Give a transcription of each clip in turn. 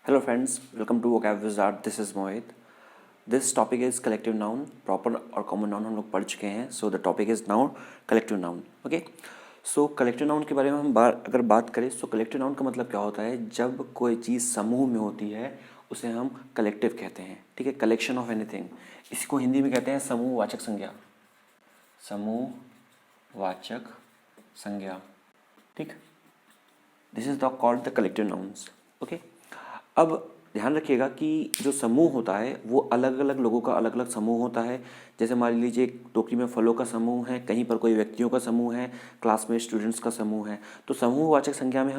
Hello friends, welcome to Vocab Wizard. This is Mohit. This topic is collective noun. Proper और common noun हम लोग पढ़ चुके हैं. So the topic is now collective noun. Okay. So collective noun के बारे में हम अगर बात करें तो collective noun का मतलब क्या होता है? जब कोई चीज़ समूह में होती है उसे हम collective कहते हैं. ठीक है, collection of anything. इसको हिंदी में कहते हैं समूहवाचक संज्ञा. समूहवाचक संज्ञा. ठीक. This is called the collective nouns. Okay. अब ध्यान रखिएगा कि जो समूह होता है वो अलग अलग लोगों का अलग अलग समूह होता है. जैसे मान लीजिए टोकरी में फलों का समूह है, कहीं पर कोई व्यक्तियों का समूह है, क्लास में स्टूडेंट्स का समूह है. तो समूहवाचक संज्ञा में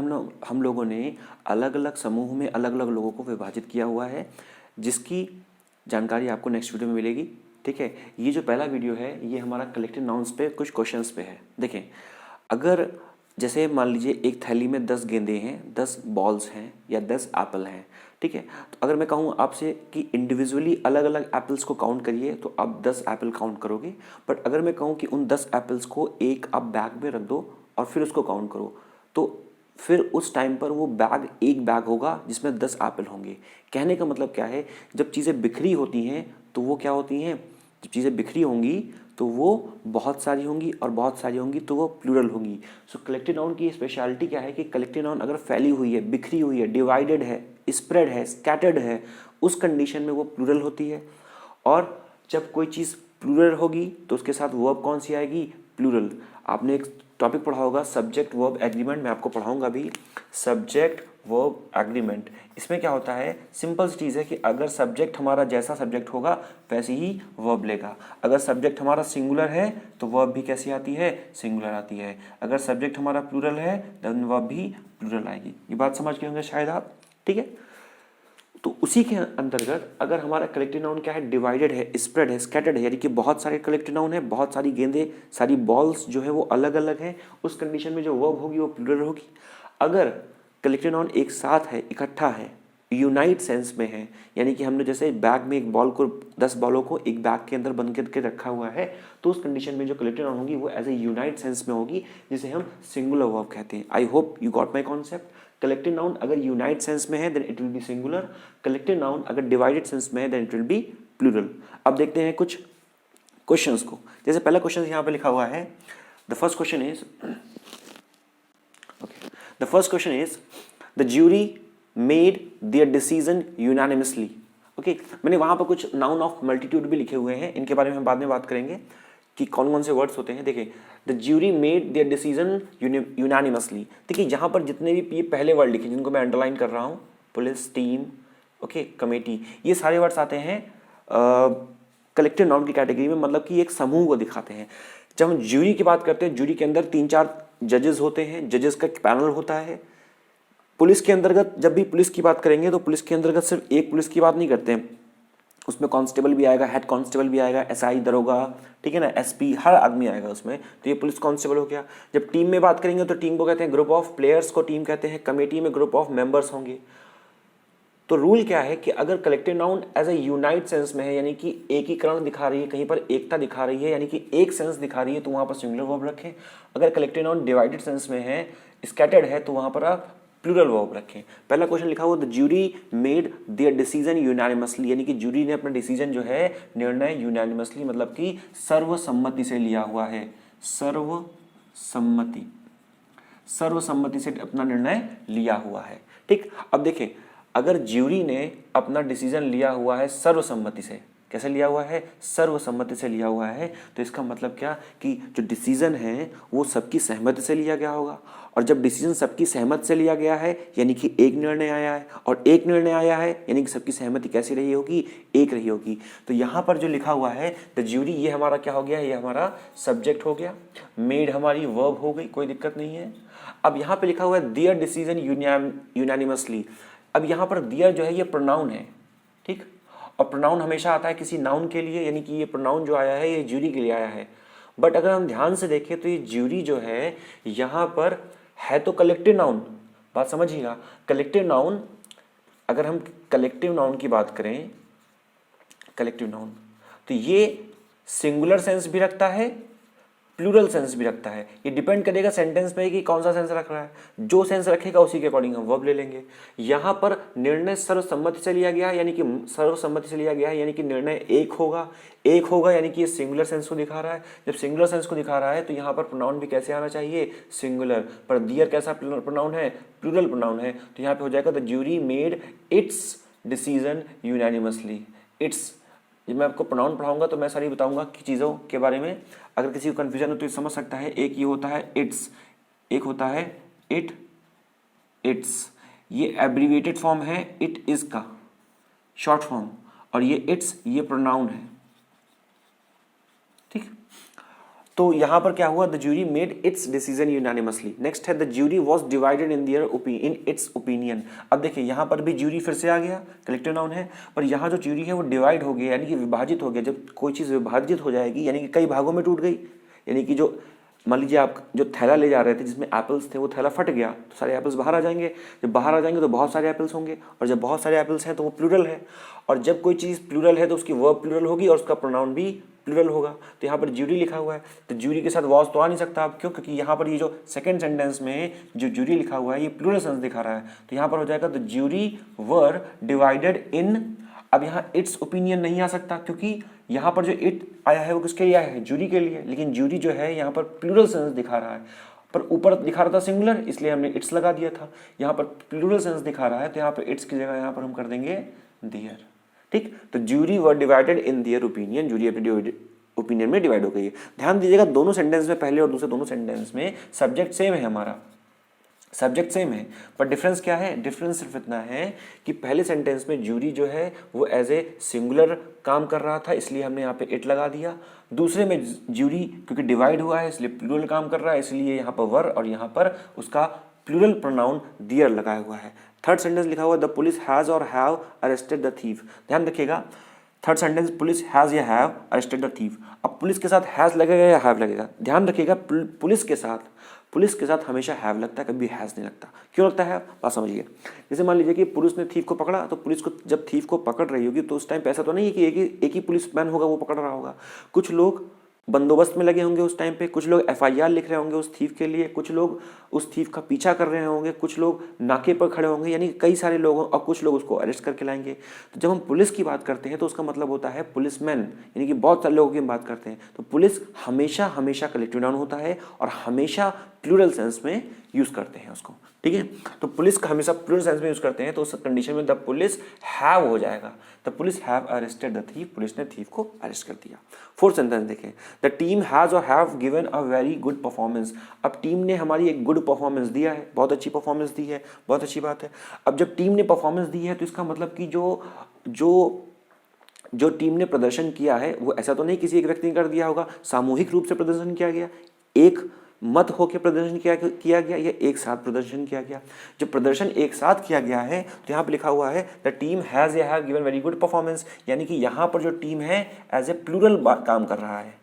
हम लोगों ने अलग अलग समूह में अलग अलग लोगों को विभाजित किया हुआ है, जिसकी जानकारी आपको नेक्स्ट वीडियो में मिलेगी. ठीक है, ये जो पहला वीडियो है ये हमारा कलेक्टिव नाउन्स पे कुछ क्वेश्चंस पे है. देखें, अगर जैसे मान लीजिए एक थैली में 10 गेंदे हैं, 10 बॉल्स हैं या 10 एप्पल हैं. ठीक है, तो अगर मैं कहूँ आपसे कि इंडिविजुअली अलग अलग एप्पल्स को काउंट करिए तो आप 10 एप्पल काउंट करोगे. बट अगर मैं कहूँ कि उन 10 एप्पल्स को एक आप बैग में रख दो और फिर उसको काउंट करो, तो फिर उस टाइम पर वो बैग एक बैग होगा जिसमें 10 एप्पल होंगे. कहने का मतलब क्या है, जब चीज़ें बिखरी होती हैं तो वो क्या होती हैं, जब चीज़ें बिखरी होंगी तो वो बहुत सारी होंगी और बहुत सारी होंगी तो वो प्लूरल होंगी. सो कलेक्टिव नाउन की स्पेशलिटी क्या है कि कलेक्टिव नाउन अगर फैली हुई है, बिखरी हुई है, डिवाइडेड है, स्प्रेड है, स्कैटर्ड है, उस कंडीशन में वो प्लूरल होती है. और जब कोई चीज़ प्लूरल होगी तो उसके साथ वर्ब कौन सी आएगी, प्लूरल. आपने एक टॉपिक पढ़ा होगा सब्जेक्ट वर्ब एग्रीमेंट, मैं आपको पढ़ाऊंगा अभी सब्जेक्ट वर्ब एग्रीमेंट. इसमें क्या होता है, सिंपल सी चीज़ है कि अगर सब्जेक्ट हमारा जैसा सब्जेक्ट होगा वैसे ही वर्ब लेगा. अगर सब्जेक्ट हमारा सिंगुलर है तो वर्ब भी कैसी आती है, सिंगुलर आती है. अगर सब्जेक्ट हमारा प्लूरल है देन वर्ब भी प्लूरल आएगी. ये बात समझ गए होंगे शायद आप. ठीक है, तो उसी के अंतर्गत अगर हमारा कलेक्टिव नाउन क्या है, डिवाइडेड है, स्प्रेड है, स्कैटर्ड है, यानी कि बहुत सारे कलेक्टिव नाउन है, बहुत सारी गेंदे, सारी बॉल्स जो है वो अलग अलग हैं, उस कंडीशन में जो वर्ब होगी वो प्लूरल होगी. अगर कलेक्टिव नाउन एक साथ है, इकट्ठा है, यूनाइट सेंस में है, यानी कि हमने जैसे बैग में एक बॉल को 10 बॉलों को एक बैग के अंदर बंद करके रखा हुआ है, तो उस कंडीशन में जो कलेक्टिव नाउन होगी वो एज ए यूनाइट सेंस में होगी, जिसे हम सिंगुलर वर्ब कहते हैं. I hope you got my concept. Collective noun अगर यूनाइट सेंस में है then it will be singular. Collective noun अगर डिवाइडेड सेंस में है then it will be plural. अब देखते हैं कुछ क्वेश्चंस को. जैसे पहला क्वेश्चन यहाँ पे लिखा हुआ है, the first question is the jury made their decision unanimously. Okay, मैंने वहां पर कुछ नाउन ऑफ मल्टीट्यूड भी लिखे हुए हैं, इनके बारे में हम बाद में बात करेंगे कि कौन कौन से वर्ड्स होते हैं. देखिए, the jury made their decision unanimously. देखिए यहाँ पर जितने भी ये पहले वर्ड लिखे जिनको मैं अंडरलाइन कर रहा हूँ, पुलिस, टीम, ओके, कमेटी, ये सारे वर्ड्स आते हैं कलेक्टिव नाउन की कैटेगरी में, मतलब कि एक समूह को दिखाते हैं. जब हम ज्यूरी की बात करते हैं, ज्यूरी के अंदर 3-4 जजेस होते हैं, जजेस का पैनल होता है. पुलिस के अंतर्गत जब भी पुलिस की बात करेंगे तो पुलिस के अंतर्गत सिर्फ एक पुलिस की बात नहीं करते हैं, उसमें कांस्टेबल भी आएगा, हेड कांस्टेबल भी आएगा, एसआई, दरोगा, ठीक है ना, एसपी, हर आदमी आएगा उसमें. तो ये पुलिस कांस्टेबल हो गया. जब टीम में बात करेंगे तो टीम को कहते हैं ग्रुप ऑफ प्लेयर्स को टीम कहते हैं, कमेटी में ग्रुप ऑफ मेंबर्स होंगे. तो रूल क्या है कि अगर collective noun as a unite sense में है, यानी कि एकीकरण दिखा रही है, कहीं पर एकता दिखा रही है, यानी कि एक सेंस दिखा रही है, तो वहां पर सिंगुलर वर्ब रखें. अगर कलेक्टिव नाउन डिवाइडेड सेंस में है, स्कैटर्ड है, तो वहां पर आप प्लूरल वर्ब रखें. पहला क्वेश्चन लिखा हुआ, the jury made their decision unanimously, यानी कि ज्यूरी ने अपना डिसीजन जो है, निर्णय, यूनानिमसली मतलब कि सर्वसम्मति से लिया हुआ है. सर्वसम्मति से अपना निर्णय लिया हुआ है. ठीक, अब देखें, अगर ज्यूरी ने अपना डिसीजन लिया हुआ है सर्वसम्मति से, कैसे लिया हुआ है, सर्वसम्मति से लिया हुआ है, तो इसका मतलब क्या कि जो डिसीजन है वो सबकी सहमति से लिया गया होगा. और जब डिसीजन सबकी सहमति से लिया गया है यानी कि एक निर्णय आया है, और एक निर्णय आया है यानी कि सबकी सहमति कैसी रही होगी, एक रही होगी. तो यहाँ पर जो लिखा हुआ है द ज्यूरी, ये हमारा क्या हो गया, ये हमारा सब्जेक्ट हो गया, मेड हमारी वर्ब हो गई, कोई दिक्कत नहीं है. अब यहाँ पे लिखा हुआ है देयर डिसीजन यूनानिमसली. अब यहाँ पर दियर जो है ये प्रोनाउन है. ठीक, और प्रोनाउन हमेशा आता है किसी नाउन के लिए, यानी कि ये प्रोनाउन जो आया है ये ज्यूरी के लिए आया है. बट अगर हम ध्यान से देखें तो ये ज्यूरी जो है यहाँ पर है तो कलेक्टिव नाउन. बात समझिएगा, कलेक्टिव नाउन, अगर हम कलेक्टिव नाउन की बात करें, कलेक्टिव नाउन, तो ये सिंगुलर सेंस भी रखता है, प्लूरल सेंस भी रखता है। ये डिपेंड करेगा सेंटेंस पे कि कौन सा सेंस रख रहा है, जो सेंस रखेगा उसी के अकॉर्डिंग हम वर्ब ले लेंगे। यहाँ पर निर्णय सर्वसम्मति से लिया गया है, यानी कि सर्वसम्मति से लिया गया है, यानी कि निर्णय एक होगा यानी कि ये सिंगुलर सेंस को दिखा रहा है। जब सिंगुलर सेंस को दिखा रहा है तो यहाँ पर प्रोनाउन भी कैसे आना चाहिए, सिंगुलर। पर दियर कैसा प्रोनाउन है, प्लूरल प्रोनाउन है, तो यहाँ पे हो जाएगा the jury made its decision unanimously. It's, जब मैं आपको प्रोनाउन पढ़ाऊंगा तो मैं सारी बताऊंगा कि चीज़ों के बारे में। अगर किसी को कन्फ्यूजन हो तो ये समझ सकता है। एक ये होता है इट्स, एक होता है इट, इट्स, ये एब्रीविएटेड फॉर्म है इट इज का, शॉर्ट फॉर्म, और ये इट्स ये प्रोनाउन है, ठीक। तो यहां पर क्या हुआ, the jury made its decision unanimously. Next है the jury was divided in its opinion. अब देखिए यहां पर भी ज्यूरी फिर से आ गया, कलेक्टिव नाउन है, पर यहां जो ज्यूरी है वो डिवाइड हो गया, यानी कि विभाजित हो गया। जब कोई चीज़ विभाजित हो जाएगी यानी कि कई भागों में टूट गई, यानी कि जो मान लीजिए आप जो थैला ले जा रहे थे जिसमें एप्पल्स थे, वो थैला फट गया तो सारे एप्पल्स बाहर आ जाएंगे। जब बाहर आ जाएंगे तो बहुत सारे एप्पल्स होंगे, और जब बहुत सारे एप्पल्स हैं तो वो प्लूरल है, और जब कोई चीज़ प्लूरल है तो उसकी वर्ब प्लूरल होगी और उसका प्रोनाउन भी प्लूरल होगा। तो यहाँ पर ज्यूरी लिखा हुआ है, तो ज्यूरी के साथ वॉज तो आ नहीं सकता आप, क्यों, क्योंकि यहाँ पर ये जो सेकंड सेंटेंस में जो ज्यूरी लिखा हुआ है ये प्लूरल सेंस दिखा रहा है। तो यहाँ पर हो जाएगा the jury were divided in. अब यहाँ इट्स ओपिनियन नहीं आ सकता, क्योंकि यहाँ पर जो इट आया है वो किसके लिए आया है, ज्यूरी के लिए, लेकिन ज्यूरी जो है यहाँ पर प्लूरल सेंस दिखा रहा है, पर ऊपर दिखा रहा था सिंगुलर, इसलिए हमने इट्स लगा दिया था। यहाँ पर प्लूरल सेंस दिखा रहा है तो यहाँ पर इट्स की जगह यहाँ पर हम कर देंगे देयर, ठीक। तो jury were divided in their opinion, jury अपने ओपिनियन में डिवाइड हो गई है। ध्यान दीजिएगा दोनों सेंटेंस में, पहले और दूसरे दोनों सेंटेंस में सब्जेक्ट सेम है, हमारा सब्जेक्ट सेम है, पर डिफरेंस क्या है, डिफरेंस सिर्फ इतना है कि पहले सेंटेंस में ज्यूरी जो है वो एज ए सिंगुलर काम कर रहा था, इसलिए हमने यहाँ पे इट लगा दिया। दूसरे में ज्यूरी क्योंकि डिवाइड हुआ है इसलिए प्लूरल काम कर रहा है, इसलिए यहाँ पर वर और यहाँ पर उसका प्लूरल प्रोनाउन दियर लगाया हुआ है। थर्ड सेंटेंस लिखा हुआ द पुलिस हैज़ और हैव अरेस्टेड द थीफ। ध्यान रखिएगा थर्ड सेंटेंस पुलिस हैज़ या हैव अरेस्टेड द थीफ। अब पुलिस के साथ हैज़ लगेगा या हैव लगेगा, ध्यान रखिएगा पुलिस के साथ हमेशा हैव लगता है, कभी हैज़ नहीं लगता। क्यों लगता है बात समझिए। जैसे मान लीजिए कि पुलिस ने थीफ को पकड़ा, तो पुलिस को जब थीफ को पकड़ रही होगी तो उस टाइम पे ऐसा तो नहीं है कि एक ही पुलिसमैन होगा वो पकड़ रहा होगा। कुछ लोग बंदोबस्त में लगे होंगे उस टाइम पे, कुछ लोग एफआईआर लिख रहे होंगे उस थीफ के लिए, कुछ लोग उस थीफ का पीछा कर रहे होंगे, कुछ लोग नाके पर खड़े होंगे, यानी कई सारे लोग, और कुछ लोग उसको अरेस्ट करके लाएंगे। तो जब हम पुलिस की बात करते हैं तो उसका मतलब होता है पुलिसमैन, यानी कि बहुत सारे लोगों की हम बात करते हैं। तो पुलिस हमेशा हमेशा कलेक्टिव नाउन होता है और हमेशा प्लूरल सेंस में यूज़ करते हैं उसको, ठीक है। तो पुलिस का हमेशा प्लूरल सेंस में यूज़ करते हैं, तो उस कंडीशन में द पुलिस हैव हो जाएगा, the police have arrested the thief, police ने थीफ को अरेस्ट कर दिया। फोर्थ सेंटेंस देखें, द टीम हैज़ और have given a very good performance. अब टीम ने हमारी एक गुड परफॉर्मेंस दिया है, बहुत अच्छी परफॉर्मेंस दी है, बहुत अच्छी बात है। अब जब टीम ने परफॉर्मेंस दी है तो इसका मतलब कि जो टीम ने प्रदर्शन किया है वो ऐसा तो नहीं किसी एक व्यक्ति ने कर दिया होगा, सामूहिक रूप से प्रदर्शन किया गया, एक मत होकर प्रदर्शन किया गया या एक साथ प्रदर्शन किया गया। जो प्रदर्शन एक साथ किया गया है तो यहाँ पे लिखा हुआ है द टीम हैज़ या have given very good performance, यानी कि यहाँ पर जो टीम है एज ए प्लूरल काम कर रहा है,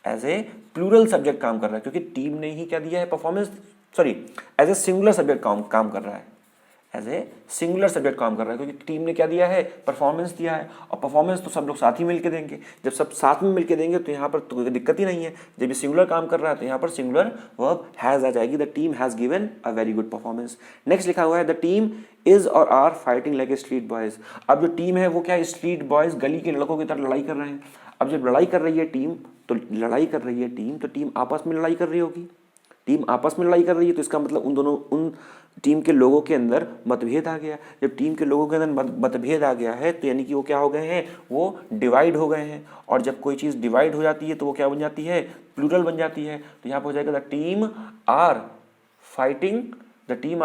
एज ए प्लूरल सब्जेक्ट काम कर रहा है, क्योंकि टीम ने ही क्या दिया है performance, sorry as a singular subject काम कर रहा है, एज ए सिंगुलर सब्जेक्ट काम कर रहा है, क्योंकि टीम ने क्या दिया है, परफॉर्मेंस दिया है, और परफॉर्मेंस तो सब लोग साथ ही मिलकर देंगे। जब सब साथ में मिलकर देंगे तो यहाँ पर तो कोई दिक्कत ही नहीं है। जब ये सिंगुलर काम कर रहा है तो यहाँ पर सिंगुलर वर्ब हैज़ आ जाएगी, the team has given a very good performance. Next लिखा हुआ है द टीम इज और are fighting like a street boys. अब जो टीम है वो क्या है, स्ट्रीट बॉयज, गली के लड़कों की तरह लड़ाई कर रहे हैं। अब जब लड़ाई कर रही है टीम तो टीम आपस में लड़ाई कर रही होगी, टीम आपस में लड़ाई कर रही है तो इसका मतलब उन टीम के लोगों के अंदर मतभेद आ गया। जब टीम के लोगों के अंदर मतभेद आ गया है तो यानी कि वो क्या हो गए हैं, वो डिवाइड हो गए हैं, और जब कोई चीज़ डिवाइड हो जाती है तो वो क्या बन जाती है, प्लूरल बन जाती है। तो यहाँ पर हो जाएगा the team are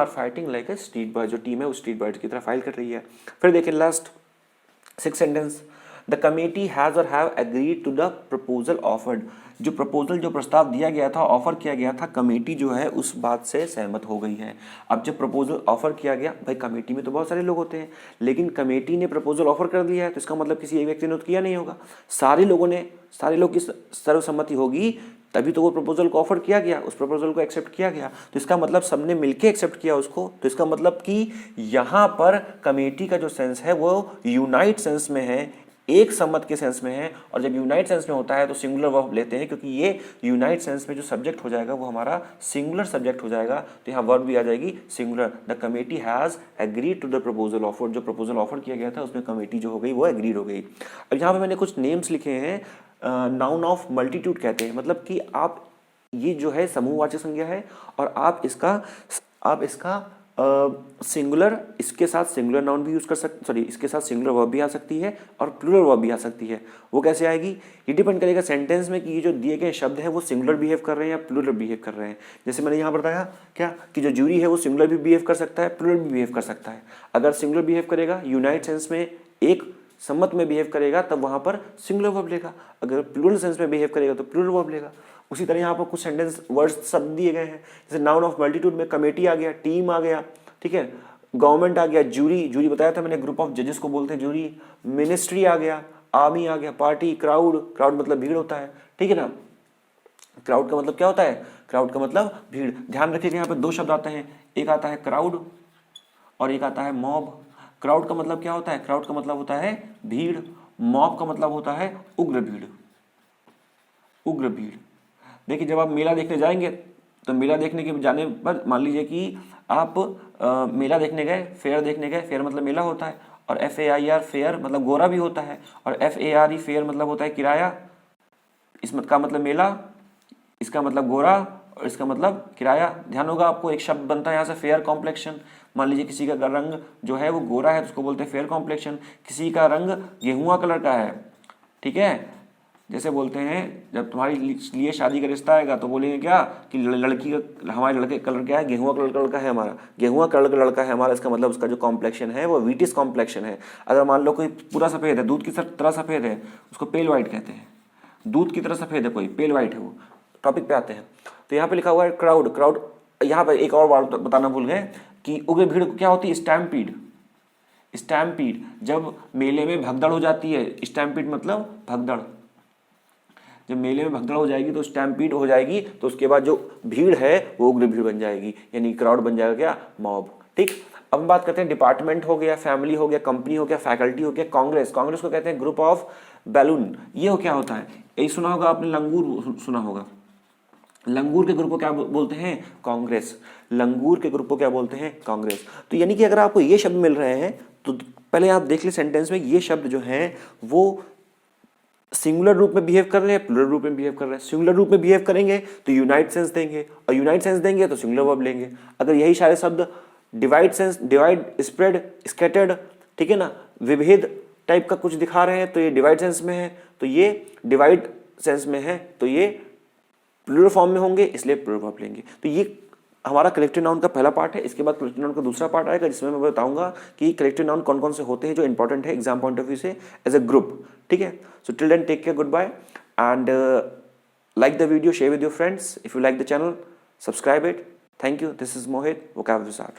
fighting like a street boy. जो टीम है वो स्ट्रीट बॉयज की तरह फाइट कर रही है। फिर देखिए last six sentence, the committee has और have agreed to the proposal offered. जो प्रस्ताव दिया गया था, ऑफर किया गया था, कमेटी जो है उस बात से सहमत हो गई है। अब जब प्रपोजल ऑफर किया गया, भाई कमेटी में तो बहुत सारे लोग होते हैं, लेकिन कमेटी ने प्रपोजल ऑफर कर दिया है तो इसका मतलब किसी एक व्यक्ति ने तो किया नहीं होगा, सारे लोग की सर्वसम्मति होगी तभी तो वो प्रपोजल को ऑफर किया गया, उस प्रपोजल को एक्सेप्ट किया गया। तो इसका मतलब सबने मिलके एक्सेप्ट किया उसको, तो इसका मतलब कि यहाँ पर कमेटी का जो सेंस है वो यूनाइट सेंस में है, एक सम्मत के सेंस में है, और जब यूनाइट सेंस में होता है तो सिंगुलर वर्ब लेते हैं, क्योंकि ये यूनाइट सेंस में जो सब्जेक्ट हो जाएगा वो हमारा सिंगुलर सब्जेक्ट हो जाएगा, तो यहाँ वर्ब भी आ जाएगी singular. The committee has agreed to the proposal offer, जो प्रपोजल ऑफर किया गया था उसमें कमेटी जो हो गई वो एग्रीड हो गई। अब यहाँ पे मैंने कुछ नेम्स लिखे हैं, नाउन ऑफ मल्टीट्यूड कहते हैं, मतलब कि आप ये जो है समूहवाचक संज्ञा है, और आप इसका सिंगुलर, इसके साथ सिंगुलर नाउन भी यूज कर सकते, सॉरी इसके साथ सिंगुलर वर्ब भी आ सकती है और प्लूरल वर्ब भी आ सकती है। वो कैसे आएगी, ये डिपेंड करेगा सेंटेंस में कि ये जो दिए गए शब्द हैं वो सिंगुलर बिहेव कर रहे हैं या प्लूरल बिहेव कर रहे हैं। जैसे मैंने यहाँ बताया क्या कि जो जूरी है वो सिंगुलर भी बिहेव कर सकता है, प्लूरल भी बिहेव कर सकता है। अगर सिंगुलर बिहेव करेगा यूनाइट सेंस में, एक सम्मत में बिहेव करेगा, तब वहाँ पर सिंगुलर वर्ब लेगा। अगर प्लूरल सेंस में बिहेव करेगा तो प्लूरल वर्ब लेगा। उसी तरह यहाँ पर कुछ सेंटेंस वर्ड्स शब्द दिए गए हैं, जैसे नाउन ऑफ मल्टीट्यूड में कमेटी आ गया, टीम आ गया, ठीक है, गवर्नमेंट आ गया, जूरी बताया था मैंने, ग्रुप ऑफ जजेस को बोलते हैं जूरी, मिनिस्ट्री आ गया, आर्मी आ गया, पार्टी, क्राउड मतलब भीड़ होता है, ठीक है ना। क्राउड का मतलब क्या होता है, क्राउड का मतलब भीड़। ध्यान रखिएगा यहाँ पे दो शब्द आते हैं, एक आता है क्राउड और एक आता है मॉब। क्राउड का मतलब क्या होता है, क्राउड का मतलब होता है भीड़, मॉब का मतलब होता है उग्र भीड़, उग्र भीड़। देखिए जब आप मेला देखने जाएंगे तो मेला देखने के जाने पर मान लीजिए कि आप मेला देखने गए, फेयर देखने गए, फेयर मतलब मेला होता है, और FAIR फेयर मतलब गोरा भी होता है, और FARE फेयर मतलब होता है किराया। इसका मतलब मेला, इसका मतलब गोरा, और इसका मतलब किराया। ध्यान होगा आपको, एक शब्द बनता है यहाँ से फेयर कॉम्प्लेक्शन। मान लीजिए किसी का रंग जो है वो गोरा है तो उसको बोलते हैं फेयर कॉम्प्लेक्शन, किसी का रंग गेहुआ कलर का है, ठीक है। जैसे बोलते हैं जब तुम्हारे लिए शादी का रिश्ता आएगा तो बोलेंगे क्या कि लड़की का, हमारे लड़के का कलर क्या है, गेहुआ कलर का है हमारा, गेहुआ कलर का लड़का है हमारा, इसका मतलब उसका जो कॉम्प्लेक्शन है वो व्हीटिश कॉम्प्लेक्शन है। अगर मान लो कोई पूरा सफ़ेद है, दूध की तरह सफ़ेद है, उसको पेल वाइट कहते हैं। दूध की तरह सफ़ेद है कोई, पेल वाइट है वो। टॉपिक पे आते हैं, तो यहाँ पे लिखा हुआ है क्राउड। यहाँ पर एक और बात बताना भूल गए कि उग्र भीड़ क्या होती है, स्टैम्पीड। जब मेले में भगदड़ हो जाती है, स्टैम्पीड मतलब भगदड़, जब मेले में भगदड़ हो जाएगी तो स्टैम्पीड हो जाएगी, तो उसके बाद जो भीड़ है वो उग्र भीड़ बन जाएगी, यानी क्राउड बन जाएगा क्या, मॉब। ठीक, अब हम बात करते हैं डिपार्टमेंट हो गया, फैमिली हो गया, कंपनी हो गया, फैकल्टी हो गया, कांग्रेस को कहते हैं ग्रुप ऑफ बैलून। ये हो क्या होता है, यही सुना होगा आपने, लंगूर सुना होगा। लंगूर के ग्रुप को क्या बोलते हैं, कांग्रेस। लंगूर के ग्रुप को क्या बोलते हैं, कांग्रेस। तो यानी कि अगर आपको ये शब्द मिल रहे हैं तो पहले आप देख ले सेंटेंस में ये शब्द जो हैं वो सिंगुलर रूप में बिहेव कर रहे हैं, प्लूरल रूप में बिहेव कर रहे हैं। सिंगुलर रूप में बिहेव करेंगे तो यूनाइट सेंस देंगे, और यूनाइट सेंस देंगे तो सिंगुलर वर्ब लेंगे। अगर यही सारे शब्द डिवाइड, स्प्रेड, स्कैटर्ड, ठीक है ना, विभेद टाइप का कुछ दिखा रहे हैं तो ये डिवाइड सेंस में है, तो ये डिवाइड सेंस में है, तो ये प्लूरल फॉर्म में होंगे, इसलिए प्लूरल वर्ब लेंगे। तो ये हमारा कलेक्टिव नाउन का पहला पार्ट है। इसके बाद कलेक्टिव नाउन का दूसरा पार्ट आएगा जिसमें मैं बताऊंगा कि कलेक्टिव नाउन कौन कौन से होते हैं जो इंपॉर्टेंट है एग्जाम पॉइंट ऑफ व्यू से एज अ ग्रुप। ठीक है, so till then take care, goodbye, and like the video, share with your friends. If you like the channel, subscribe it. Thank you. This is Mohit, Vocabulary Start.